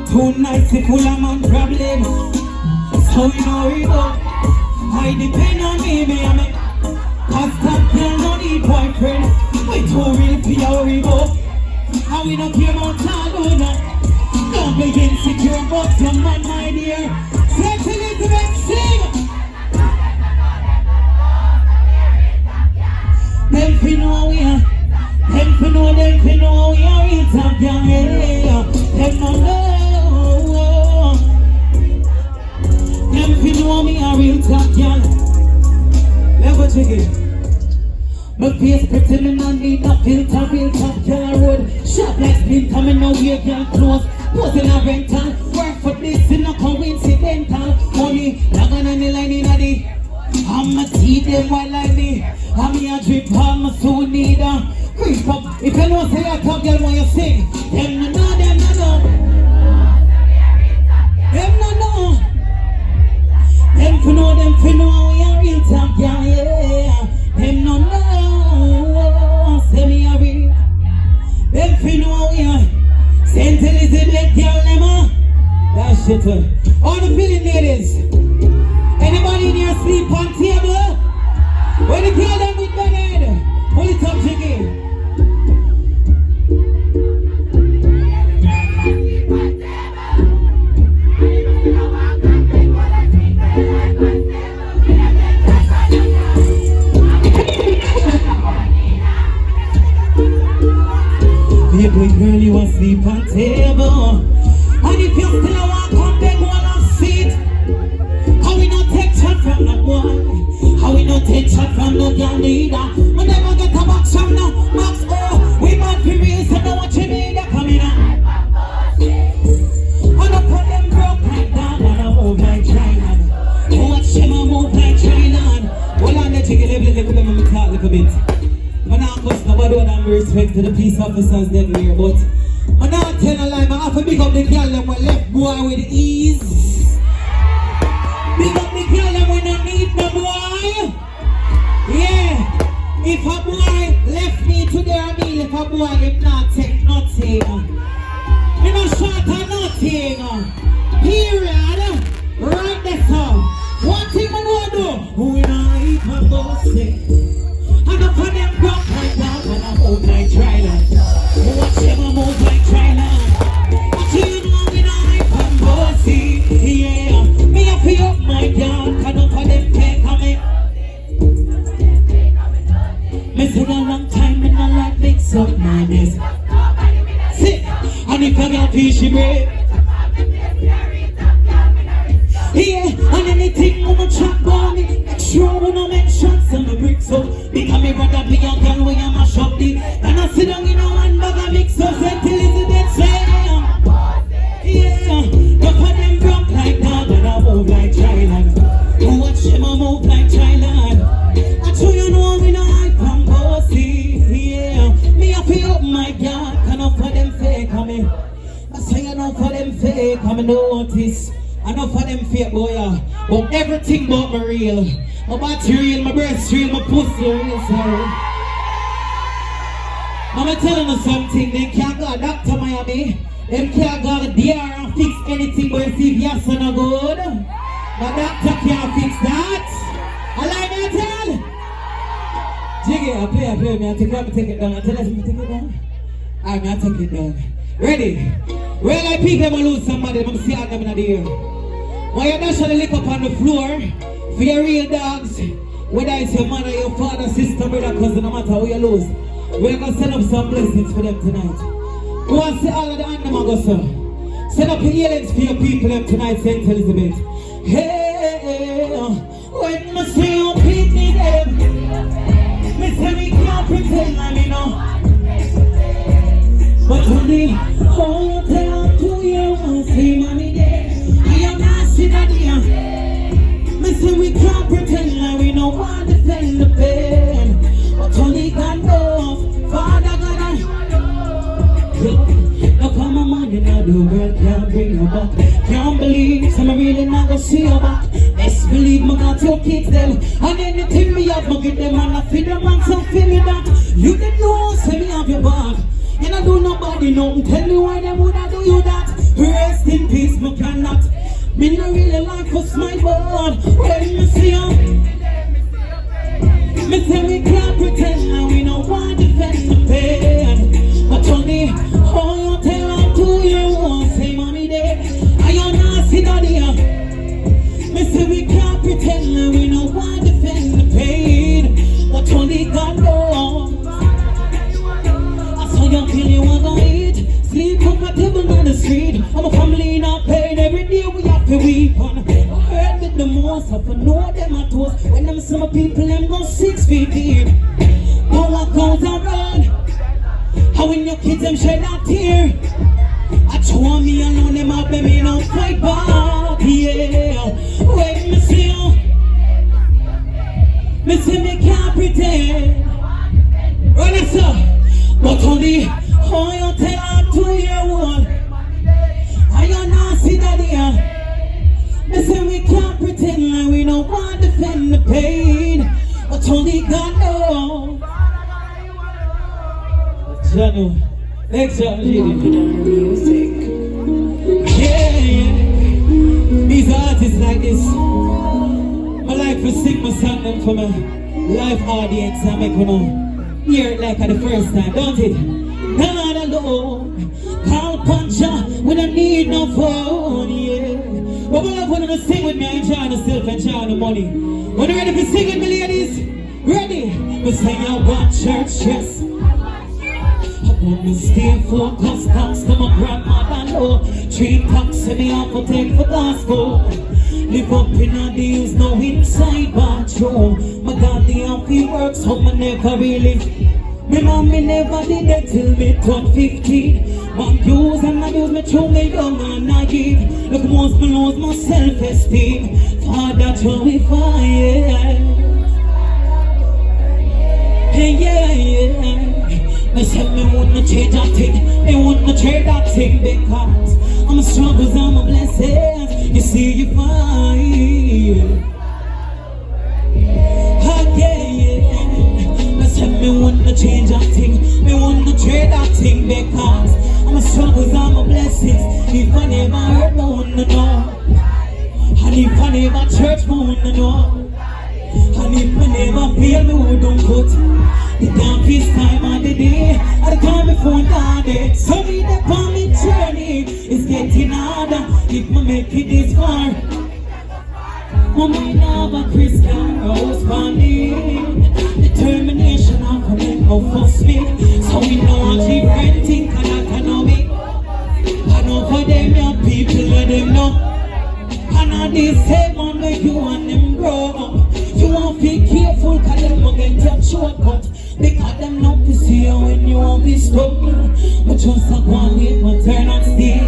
Too nice, full of man problem. So you know it up. I depend on me, baby. Cause that girl no need boyfriend. We too real for your ego. And we don't care about childhood. Don't be insecure about your man, my dear. Let's Elizabeth sing. Them fi know we are. Them fi know we are real top young. Them no know. Them fi know me a real top young. Never check it. My face pretty, me no need a filter. Real top young road. Shop like splinter, me no wear girl clothes. Pose in a rental. Work for this in a coincidental. Money longer than the line in a day. I'ma see them while I need. I'm a drip, I'm so need a creep up. If you know say I talk, girl, when you sing, them no know, them no know. Them no know. Them fi know, we are real top, yeah. Them no know, say me a real. Them fi know we are Saint Elizabeth, girl, them that shit. All the feeling ladies. Anybody in here sleep on table? When you kill them with my head, pull it up, Jiggy. Baby girl, you want sleep on table. And if you still want come beg one of seat. How we not take shot from the boy? How we not take shot from the girl neither? We never get a box from no box. Oh, we might be real, so know what you need. They're coming up. I don't put them broke like that, and I move like China. Watch them I move like China. Well, I'm let you get a little bit, let me talk a little bit. I'm not going to nobody with them respect to the police officers them here, but I'm not telling a lie, I have to pick up the girl them with left boy with ease. Pick up the girl them when I need no boy. Yeah. If a boy left me today, I mean if a boy him not take nothing. Me no short or nothing. Period. Right there, sir. One thing I know do, we not eat my bossy. I don't put them broke like that when I move like Thailand. Watch them I move like Thailand. Watch you know we not hype and bossy. Yeah, me a feel up my girl. I don't put them fake on me. Me say a long time me not like mix up my mess. See, and if I got fishy bread. Yeah, and anything on my trap on me. Extra when I make shots on the bricks up. Because me rather be a girl when I mash up the. And I sit down in a one bag of mix up. Saint Elizabeth say yeah, don't put them broke like that. And I move like Thailand. Watch them I move like Thailand. I show you know me no hype and bossy. Yeah, me a feel up my girl. Can I for them fake on me? I say you know for them fake on me notice. Enough of them fake boy, but everything about me real. My body real, my breast real, my pussy real, sorry. I'm telling you something, they can't go to Dr. Miami. They can't go to DR and fix anything, but you see if your son are good. The doctor can't fix that. Allow me to tell. Jiggy, I play me, I take it down. I tell us me take it down. Alright, me I take it down. Ready? Well, I people ever lose somebody, I'm see them in the air. When you dash the lick up on the floor, for your real dogs, whether it's your mother, your father, sister, brother, cousin, no matter who you lose, we're going to send up some blessings for them tonight. Go and see all of the animals, sir. Send up the healings for your people them tonight, Saint Elizabeth. Hey, when I see you pity them, me say we can't pretend like me know. But when they hold down to you, see mommy there. Me say we can't pretend like we don't want to defend the pain. But only God knows, Father God no come on money now, the world can't bring you back. Can't believe, some really not gonna see you back. Best believe me got your kids them. And anything me have, me give them and I feed them and some feel me that. You didn't know, say me have your back. And I do nobody nothing, tell me why them would I do you that. Rest in Me no really like for smile, but when me see you, me say we can't pretend now we don't want to defend the pain. But only how you tell her to you won't say mommy there. I you not see that here. Me say we can't pretend now we don't want to defend the pain. But only God knows. I saw you kill you want to eat. Sleep comfortable on the street. I'm a family in our pain. Every day we have to weep on. Hurt with the most. I know them at toast. When them some people them go 6 feet deep. Don't walk out and run. How when your kids them shed a tear. I told me alone them up and me no fight back. Yeah. When me see you, me say me can't pretend. Run it up. But only how you tell her to your one. I you not see that here. Me say we can't pretend like we don't want to defend the pain. But only God knows. Channel, next channel, music. Yeah, yeah. These artists like this, I like to sing my song them for my live audience and make them hear it like at the first time, don't it? Not alone, call puncher, we don't need no phone, yeah. But we love when you sing with me, I enjoy myself, enjoy the money. When you ready for singing, me ladies? Ready? We sing out one church dress. I want to stay focused, thanks to my grandmother, no. 3 packs in me off for take for gospel. Live up in a deals, no inside bathroom. My God, the happy works, home I never really. My mommy never did it till me turned 15. But use and I use me through me young and naive. Look, most me lose my self-esteem. Father, show me fire. Hey, yeah, yeah. Me say me wouldn't change that thing. Me wouldn't trade that thing because I'm a struggles, I'm a blessing. You see, you fire. Me wanna change that thing, me wanna trade that thing because I'm a struggles, I'm a blessings. If I never hurt, no one to know. And if I never church, no one to know. And if I never feel, me wouldn't put the darkest time of the day at the time before God. So me the on me journey is getting harder. If I make it this far, I might have a Christian house for me. Determination of coming out for speed. So we know a different thing and I can know me. I know for them young people let them know. And I this same one where you and them grow up. You won't be careful cause them will get your shortcut. Because them not to see you when you won't be stuck. But just a one with my turn and stay.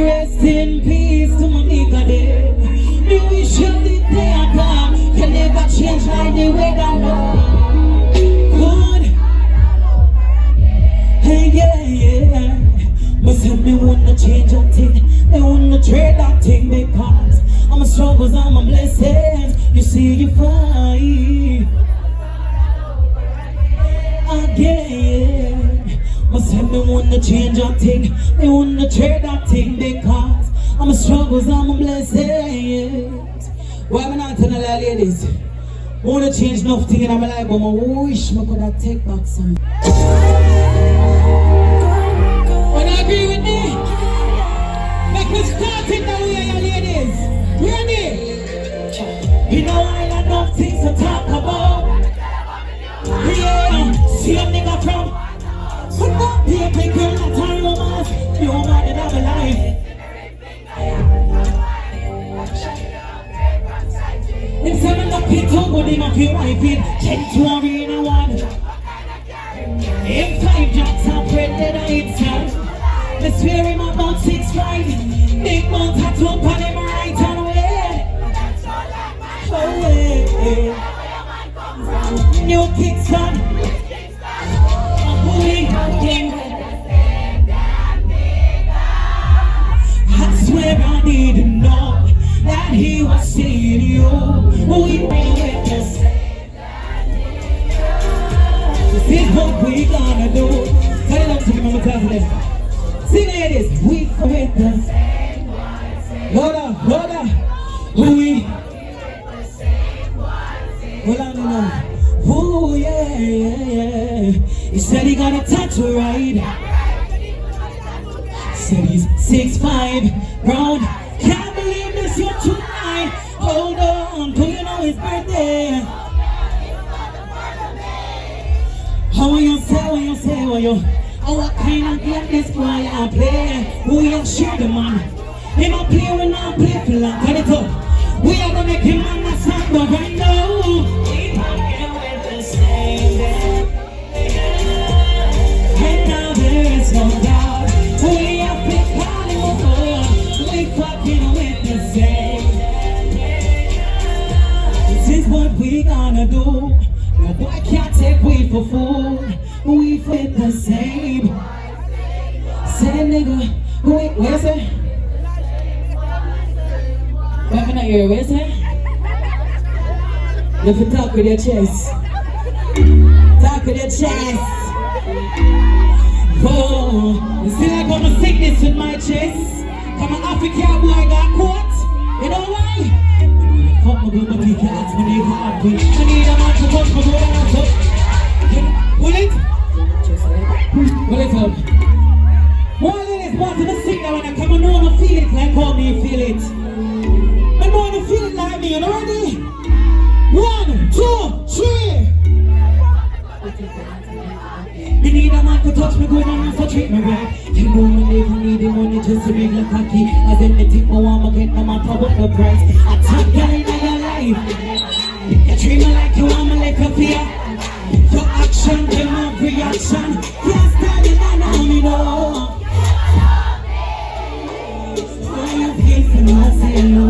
Rest in peace to my nigga there. Me wish you did there come. You never change like the way that know. Hey, yeah, yeah. But say me wanna change that thing. Me wanna trade that thing because I'm a struggles, I'm a blessings. You see, you fight again. But say me wanna change that thing. Me wanna trade that thing because I'm a struggles, I'm a blessings. Why am I not telling the ladies? I wanna change nothing in my life, but I wish I could have take back some. Agree with me? Like we started now, we are ladies. Ready? You know I got enough things to talk about. Yeah, see a nigga from. But not be a big girl, not a romance. You want to have a life. Them seven up in Togo, they might be wifing. 10 to arena 1. In 5 jobs, I'm printed on itself. I swear him about 6'5". Big mouth tattoo on him right and way. Oh, way. New Kingston. A bully again. I swear I didn't know that he was seeing you. We with us. This is what we gonna do. Tell it up to me, mama, tell it. See ladies, we with us. Hold on, hold on. Who we? Well, I don't know. Oh yeah, yeah, yeah. He said he got a tattoo, right? Said he's 6'5", brown. Can't believe this, you're tonight. Hold on, do you know his birthday? How you say, oh, what kind of game this boy I play? Who you share the man? He not play when I play for long. Cut it up. We are gonna make him on the song, but right now we fucking with the same day. And now there is no doubt. We have been calling over. We fucking with the same day. This is what we gonna do. No boy can't take we for food. We fit the same. Same nigga. Wait, where's it? Back in the ear, where's it? Let me talk with your chest. Talk with your chest. Oh, you see like I'm a sickness with my chest. Come an African boy got caught. You know why? Fuck my good, but he can't ask me if I'm happy. I need a man to touch my good and I'm touch. Will it? Will it up? More ladies want to sing that when I come and know I feel it like how me feel it. I know I feel it like me, you know ready? 1, 2, 3. Me need a man to touch me good and also treat me right. You know me never need the money just to make like cocky. As anything I want to get no matter what the price. I top girl in your life. You treat me like you want me like a fear. Your action, them have reaction. Can't stand it, I know me know. How you feel for me, I say no.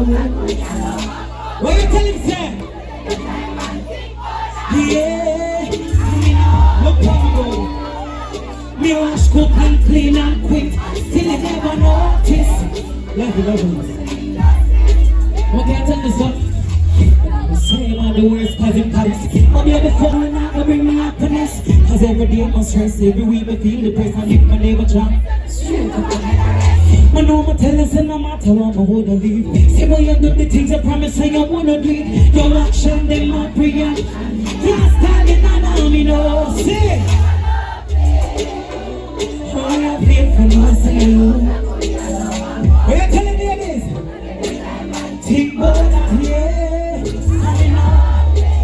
What you tell him, say? Yeah, look how we go. Me wash, cook and clean and quick. Still I never notice. Love. What can I tell you, son? Say I'm the worst cause it comes. I'll be on the phone and I'm gonna bring me happiness. Cause every day I'm stressed, every week I feel depressed. And if my neighbor try straight up the I know I'm telling you no matter what I would leave. Say boy you do the things I promise I wanna do it. Your action them not brilliant. Can't stand it, I know me no. Say how you feel from myself. What you telling me this? Think about that, yeah.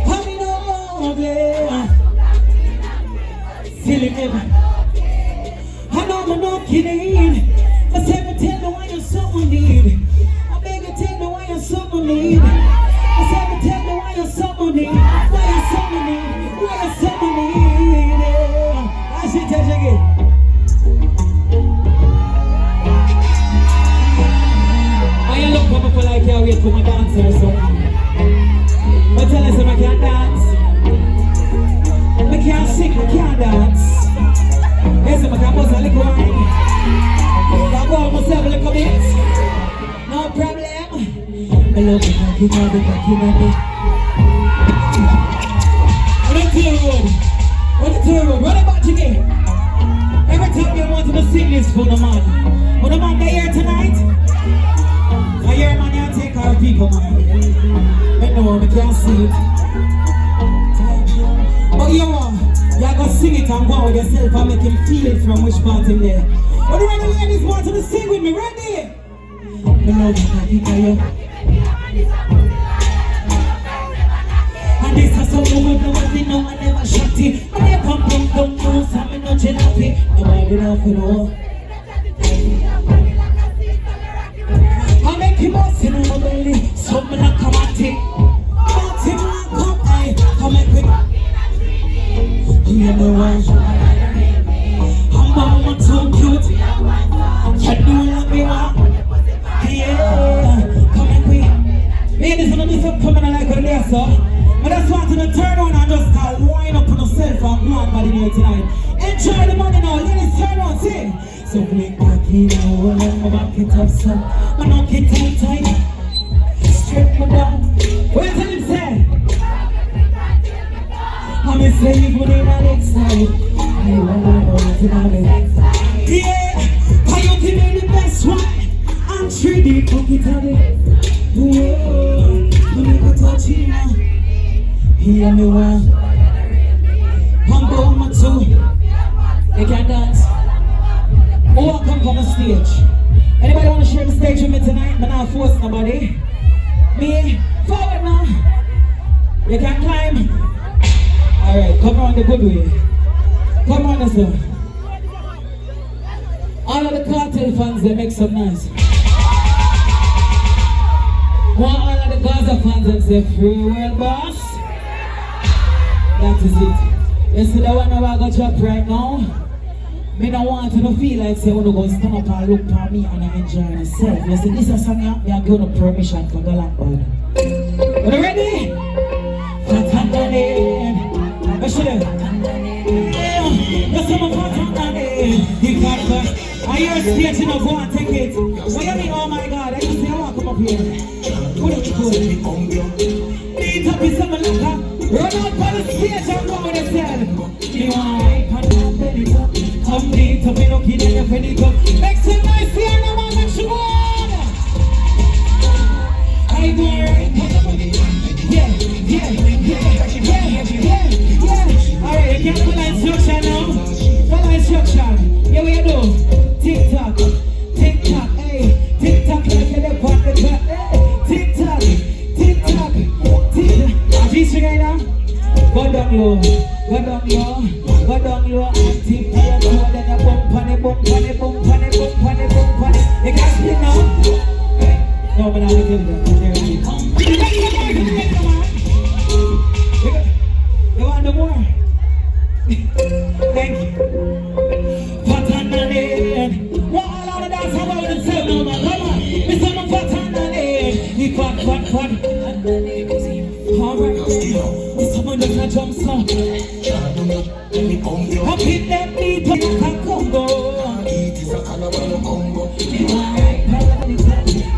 Coming over, yeah. Feeling never. I know I'm not kidding. I said, but tell me why you're so need. I beg you, tell me why you're so need. I said, but tell me why you're so need. Why you're so need. Why you're so need. Yeah. I should tell you again. I look for people like you wait for my dancer or something. But tell us if I can't dance. I can't sing, I can't dance. Yes, if I can't bust a little wine. I go almost have a little bit. No problem. I love you, back in me. What to the road? What to the road? What about you again? Every time you want to sing this for the man. For the man they here tonight? I hear man, you take our people, man. I know, I can't see it. But you gotta sing it and go with yourself and make him feel it from which part in there. But the other ladies want to sing with me, ready? I know, I think I am. And this is so good, no one know I never shot it. But they come from don't know, so I'm not jalopy. Nobody enough, you know. I make him bounce in my belly, so me not come at it. Bounce him and come, I come and quick. You know why? I'm too cute. You do what me want. Yeah, come and quick. Ladies, I'm just coming like a there, so. But I just want to turn on and just start wind up on yourself and go on by the night tonight. Enjoy the money now, ladies, turn on, sing. So click back in, hold on, my back it up, so I don't get too tight. Strip me down. What you tell him, say? I'm a slave when I'm on the side. I want to know what's on the side. Yeah, I want to be the best one. 3D cookie toddy. Whoa, you make a touch here now. Hear me well. Humble my two. They can dance. Who want to come from the stage? Anybody want to share the stage with me tonight? I'm not force nobody. Me, forward now. You can climb. Alright, come on the good way. Come on, sir. All of the cartel fans, they make some noise. Want all of the Gaza fans and say, free world boss? That is it. You see the one I got drop right now? Me don't want to feel like say, wanna go stand up and look for me and I enjoy myself. You see, this is something I give no permission for the land body. Are you ready? Fatandane. What's your name? That's some Fatandane. You got first. I hear a stage, you know, go and take it. What you mean, oh my God, I just say, I want to come up here. What is it called? Beat up is something like that. Run out by the stage and go with yourself. You want to come beat up, you don't kill your penny cup. Make some noise here, no man, make sure one. I go right. Yeah. Alright, you can't follow instruction now. Follow instruction. Here we go. Tick tock, hey, tick tock, like a part the cut, hey, tick tock, tick tock, tick tock. G-string right now. Go down low, and tick tock, then a bump on it. You can't split now. No, but I'm gonna give it. There it is. You want no more? Thank you. Fatandane. What all of the dance about themselves now, man? Come on. Mr. Fatandane. He fat. Alright. This someone does not jump slow. Up in them beat up and Congo. It is a Calabano Congo.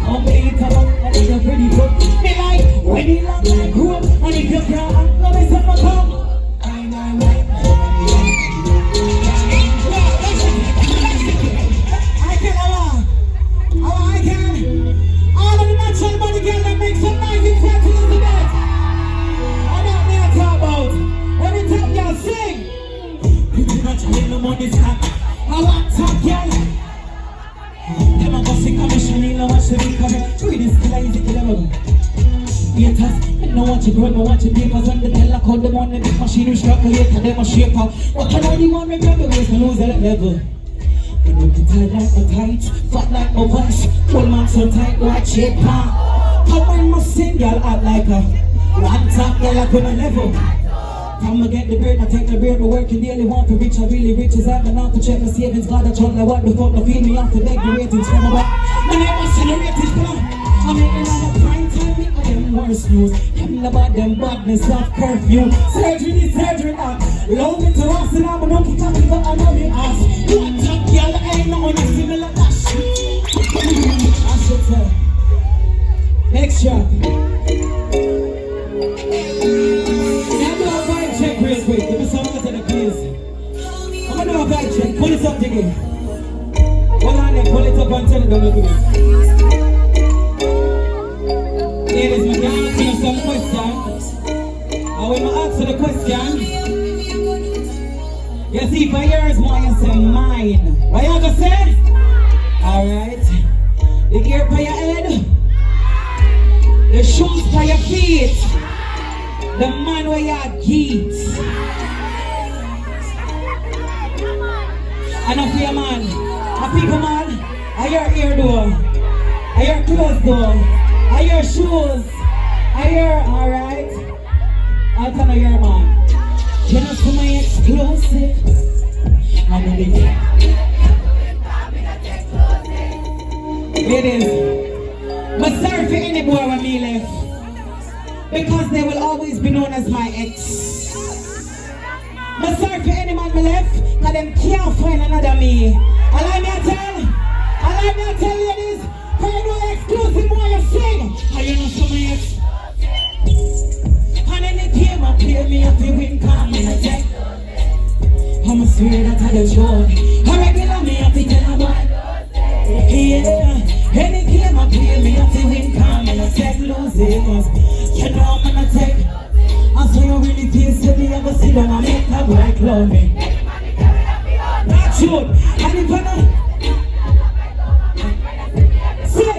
I'm beat up and it's a pretty book. Me like when he love like grew up and if you can't, let me say my come. I want to girl. Them a go sick of me, Shaneil watch the week of me. Read this killer, is it killer? Haters, I know what you grow, I want your papers on the tell. I call them on the big machine, we struggle later, them a shape out. But I know the one remember ways to lose that level. You know the tight like my tight, fat like my voice. Full man so tight, like shape out. How I must sing, y'all act like a one top, y'all like on a level. Come and get the bread, I take the bread, but working daily, want to reach, I really rich as I'm out to check my savings, God, I don't know what the fuck, I feel me off to beg the ratings from my back. My name was in the ratings, bro. I'm making on a prime time, me, I am worse news. Tell about them badness of curfew. Surgery, that. Love me to us, and I'm a monkey, but I know me ass. What's up, y'all, ain't no one similar that shit. I should say. Next shot. Real quick, give me some of the please. I'm gonna do a vibe check. Pull it up again. Hold on there, pull it up and tell it down again. Ladies, we can answer you some questions. And when I answer the question, you see, for yours, more you say mine. What you gonna say? Alright. The ear for your head. The shoes for your feet. The man where you get. And a fear man, a people man, are your ear door, are your clothes door, are your shoes, are your, alright? I'll tell you your man. You know to my exclusive. I'm gonna be Ladies, but sorry for any boy when me left. Because they will always be known as my ex. But sorry for any man me left, because them can't find another me. Allow me to tell ladies, for you know exclusive more you sing. And you know some of my ex. And then they came up, play me up, you win, come me a check. I'm swear that I the truth. A regular me up, you tell a boy. Yeah, any take losers. You know I'm gonna take. I saw you really feel to me, ever see them, I make that right love me. Not true, and if I know. Say,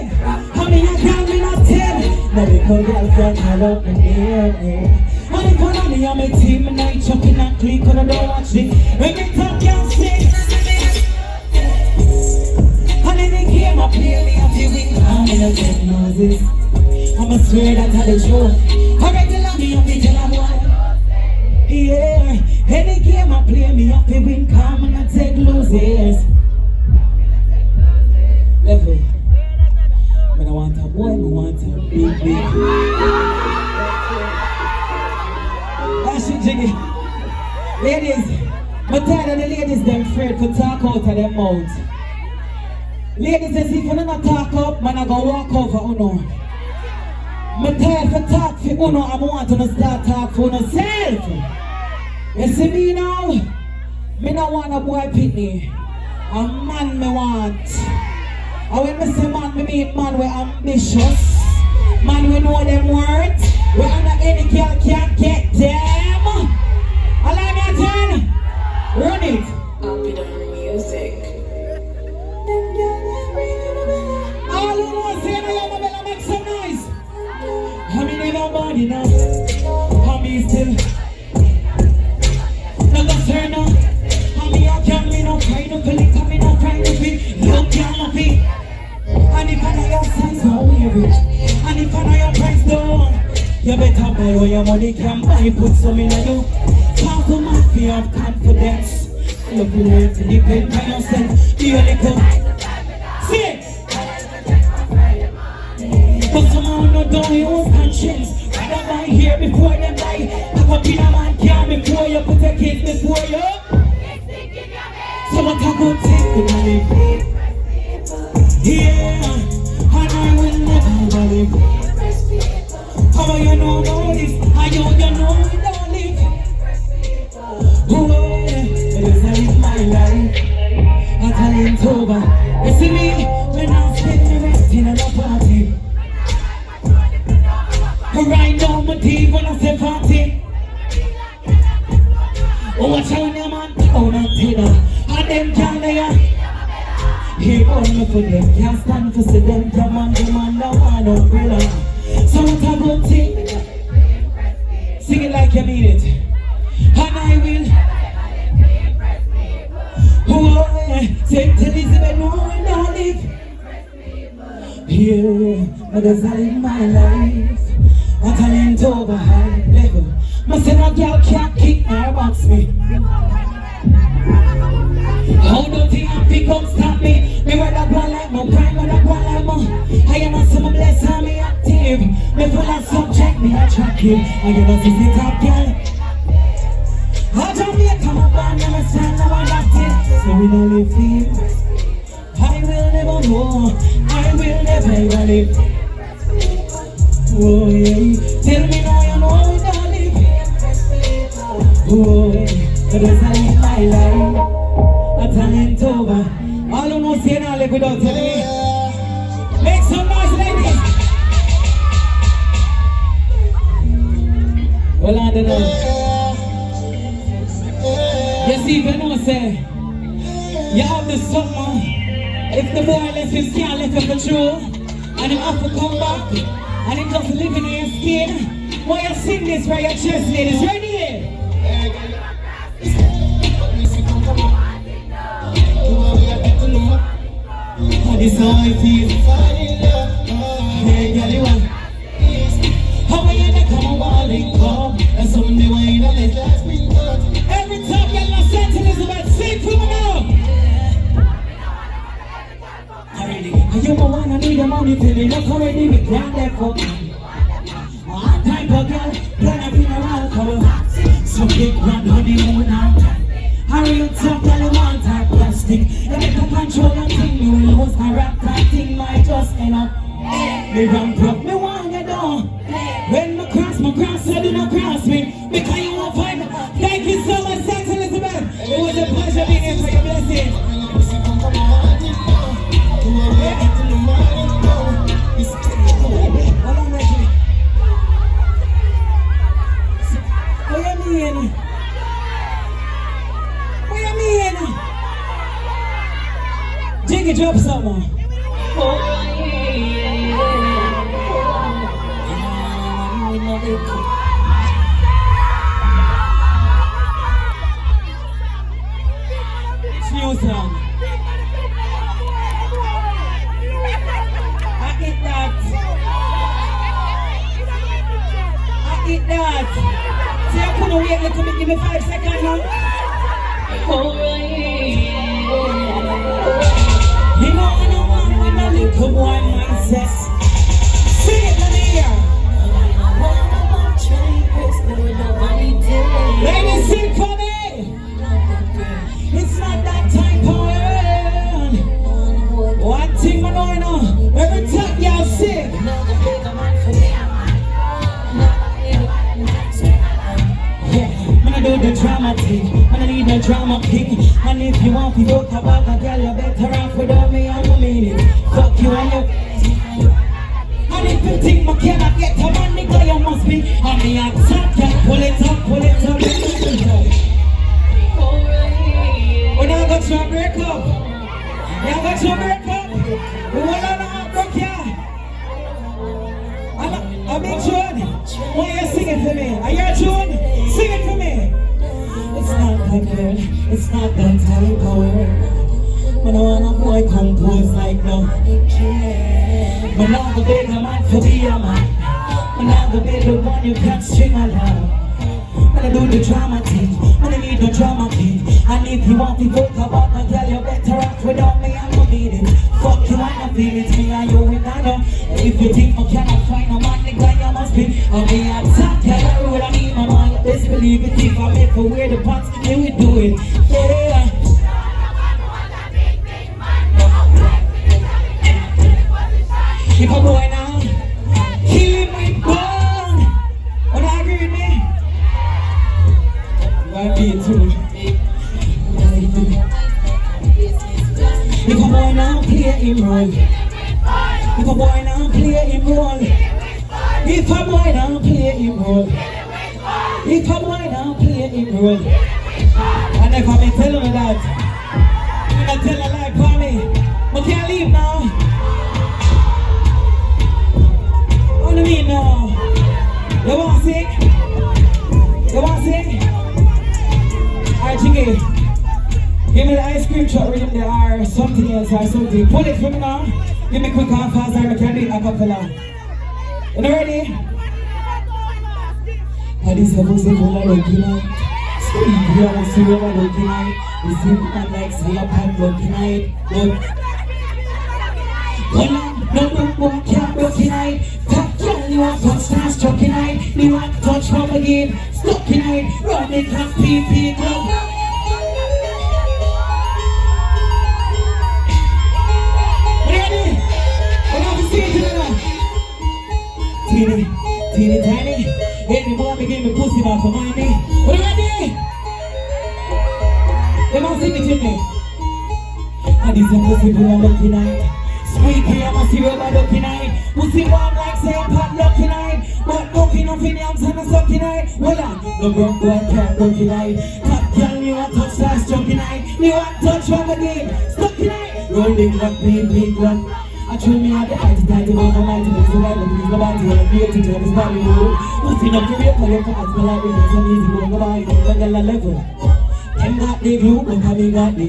how many I can't be not 10. Now because girlfriend, I love me near me. And if I know me, I'm a team, and I ain't chopping and clean, cause I don't watch it. Every time can't sing. And in the game, I play me, I feel weak, I'm in a dead noses. I'ma swear that I the truth. I regular me, I feel tell I'm one. Yeah, any game I play me, I feel win, come and I take losers. Level. But I want a boy, I want a big. That's it, Jiggy. Ladies, I'm tired of the ladies, them afraid to talk out of their mouth. Ladies, if you don't talk up, man, I go walk over, no. I'm tired for talk for uno, I want to start talk for myself. You see me now? Me not want a boy pitney. A man me want. And when me say man, me mean man we ambitious. Man we know them words. We under any girl can't get them. Allow me a turn. Run it. I'll be the music. All who know say no, you better make some noise. I mean everybody now. I mean still. Never turn up. I mean I can't be no kind of collector. I mean no kind of feet. You can't be. And if I know your size, how wear it. And if I know your price, though, you better buy what your money can buy. Put some in you. Pass the mafia of confidence. Look away to depend on yourself. Be a little. See it. But somehow no don't use conscience. Rather buy here before them buy. Pack up in a man car before you put a kid before you. So what a good thing to live. Yeah, and I will never believe. How you know about this? How you know we don't live? Oh, this is my life. I tell it's over. You see me when I'm spending the rest in a party. Right now, my teeth when I say party. Oh, watch out, your man, oh, not dinner. And them can't lay. Here on me for them, can't stand to see them. Come on, no one umbrella. So what a good thing. Sing it like you mean it. And I will. Oh, say to Elizabeth, no, we don't live. Yeah, but as I live my life, my talent over high level. My son, a girl can't kick or box me. How don't you have to come stop me? Me rather go like my prime, rather go like my. I am not some bless and me active. Me full of subject, me attractive. And you know this is top girl. How don't you come up and never stand up and act it? So we don't live here. I will never know. I will never ever live. Oh yeah. Tell me now you know we don't live. Oh yeah. But as I live my life. Talent over. All who know say now live without telling me. Make some noise, ladies. Well, I don't know. You see, if you know, say, you have the summer. If the boy left his can't let him control, and him have to come back, and him just living in your skin. Why you sing this for your chest, ladies? Ready here? This is how I feel. Hey, girl, you want? How are you gonna come on and come? And someday when you don't let last me done. Every time you're not St. Elizabeth, sing for me now. Already, you don't wanna need the money till you look already with grand left for me. One time for girl, gonna be around cover. So big grand honeymoon now. Hurry up, talk, girl, you want that plastic. You make a control and thing, you will lose my rap, that thing might just end up. Me ramp up, me want you down. When me cross, so do not cross me. Because you won't find me. Thank you so much, St. Elizabeth. It was a pleasure being here for your blessing. Hold on, know wait, let me give me 5 seconds now. You know I don't want with a little boy mindset. Sing it, let me hear. Ladies, sing for me. It's not that time for it. One thing I know, every time y'all sing. Yeah, when I do the drama thing, when I need the drama king. And if you want to go about a girl, you better off without me, I won't mean it. Fuck you and your. And if you think I cannot get a man, nigga, you must be on the attack. Pull it up, pull it up. When I got you a break up, I got you a break up. Hold on, I'm broke here. I'm in tune. Why you singing for me? Are you in tune? Sing it for me. It's not that girl, it's not that type of word. When I want a boy compose like no. When I go beg a man for be a man. When I go beg the one you can't string along. When I do the drama thing, when I need the drama thing. And if you want to go about my girl, you better off without me, I'm gonna need it. Fuck you and I feel it, me and you with another. If you think I cannot find a man, nigga, you must be. I'll be a top, tell her what I need, my man. Best believe it, if I make her wear the pants, then we do it. Yeah. If a boy now, kill him with bone. Would I agree with me? I be too. If a boy now play him role. If a boy now play him role. If a boy now play him role. If a boy now play him role. And if I be telling you that, you're not telling a lie for me. But can't leave now. What do you mean now? You want to sing? You want to sing? Alright, Chingy. Give me the ice cream truck rhythm there or something else or something. Pull it for me now. Give me quick and fast or I can do it a cappella. You ready? And this is a pussy full of lucky night. Scream, you want to see what a lucky night. You see what like say up and lucky night. Look. Hold on, no boy can't lucky night. Top girl, you want to start strucky night. You want to touch from again. Stucky night, run it and pee club. Teeny tiny, any boy became a pussy back for money. What are you ready? They must sing it to me. And this is a pussy full of lucky night. Squeaky, I'm a serial by lucky night. Pussy warm like say I'm hot lucky night. But looking up in the arms and a sucky night. Well on, no broke boy can't lucky night. Top girl, you want touch that strucky night. You want touch from again, stucky night. Rolling like big one. I told me how the eyes tight about my mind to be so that the police go back to her. Be able to tell this body move. Pussy up to real for your cards, but like it's so easy to go by. Like a level. Them got the glue, but having got the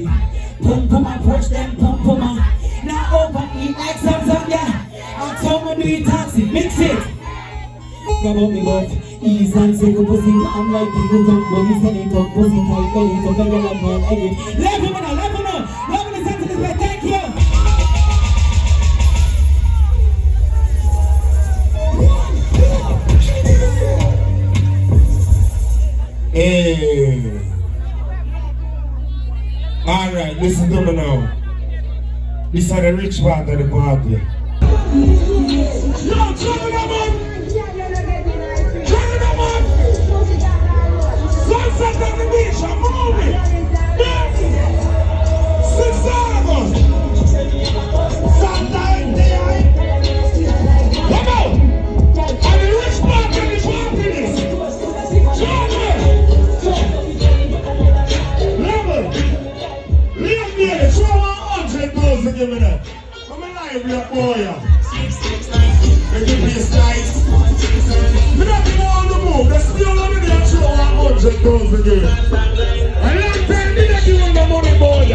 pump on my porch, them pump on my. Now overeat like some song, yeah. And someone do it taxi, mix it. Grab up me butt, ease and say go pussy. I'm like people talk, but he said it up, pussy tight, belly, so belly like man, again. Level me now, level me now. Level me to this way, thank you. Hey. Alright, listen to me now. This is the rich part of the party. Yo, turn it up, man! Turn it up, man! Sunset on the beach, I'm moving! Six hours! Sunlight, daylight! Come on! And the rich part of the party is! Turn it! Level! Leave me, show 100,000, give me that. I'm alive, black boy. They give me a slice. Me not be on the move. They still on the day show 100,000 again. And long time they not give on the money, boy.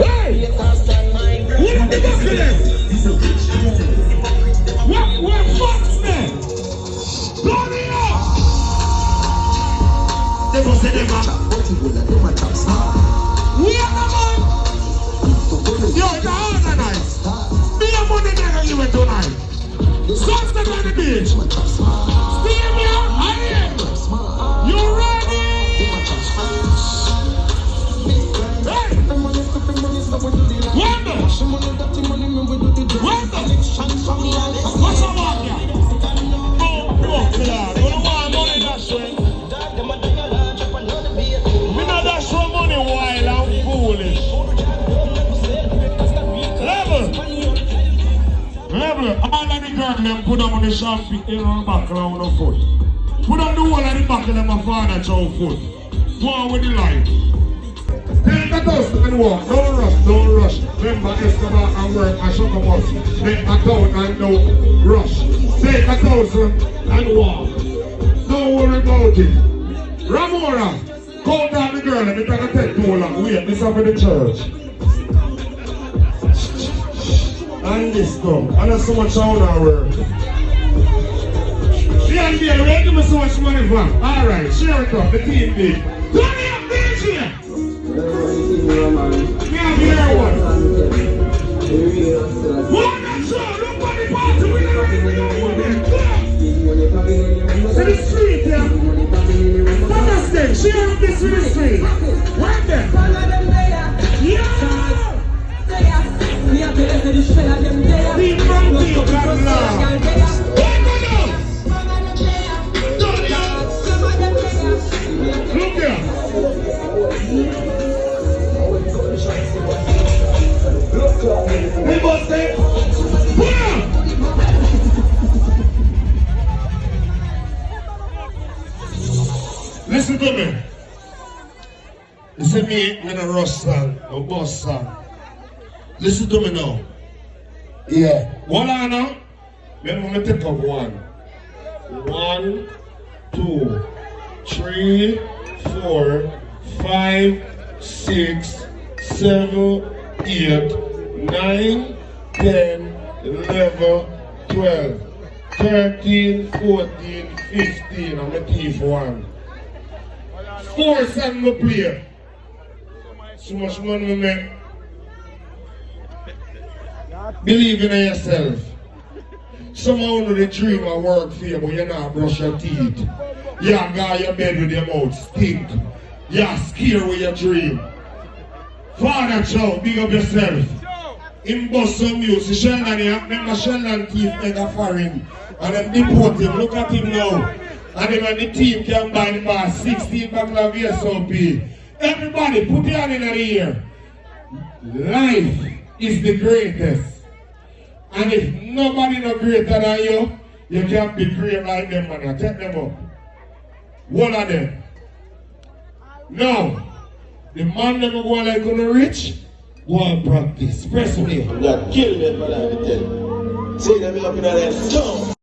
Hey! What are they doing there? What fucks me? Bloody up! Sunset on the beach. Stay here, I am. You ready? Hey! Wanda! Wanda! What's up, Wanda? Oh, Lord. You don't want money that way. Me not that show money while I'm foolish. Level, all of the girls them put them on the champagne in on the back around the foot. Put them the whole of the back of them a father chow foot. Go on with the light. Take a toast and walk. Don't rush, don't rush. Remember Escobar and work and shut them up. Take a toast and don't rush. Take a toast and walk. Don't worry about it. Ramora, call down the girl and it's going to take too long. Wait, this is for the church. And this come. And that's so much sound our work. Yeah, yeah, we give me so much money for. Alright, share it up, the team big. Turn me up, DJ! Yeah, here one. One and two, look on the party, we never even know what they're to the street, yeah. Fantastic, share up this with the street. Right there. Yeah! Team Monkey, God love. Look here. We must say, listen to me. You see me in a rush song, a boss song. Listen to me now. Yeah. Hold on now. Then I'm going to take up one. 1, 2, 3, 4, 5, 6, 7, 8, 9, 10, 11, 12, 13, 14, 15. I'm going to keep one. 4 songs I play. So much money I make. Believe in yourself. Somehow know the dream of work for you, but you're not brush your teeth. You go your bed with your mouth stink. You're scared with your dream. Father Chow, big up yourself. Him bust some music. Sheldon, make my Sheldon teeth make a foreign. And then deport him. Look at him now. And then when the team can buy the bar 16 bottle of SOP. Everybody, put your hand in the air. Life is the greatest. And if nobody no greater than you, you can't be great like them, man. Take them up. One of them. Now, the man never go like on the rich, go and practice. Press me. I'm gonna kill them, but I tell you. See them up in that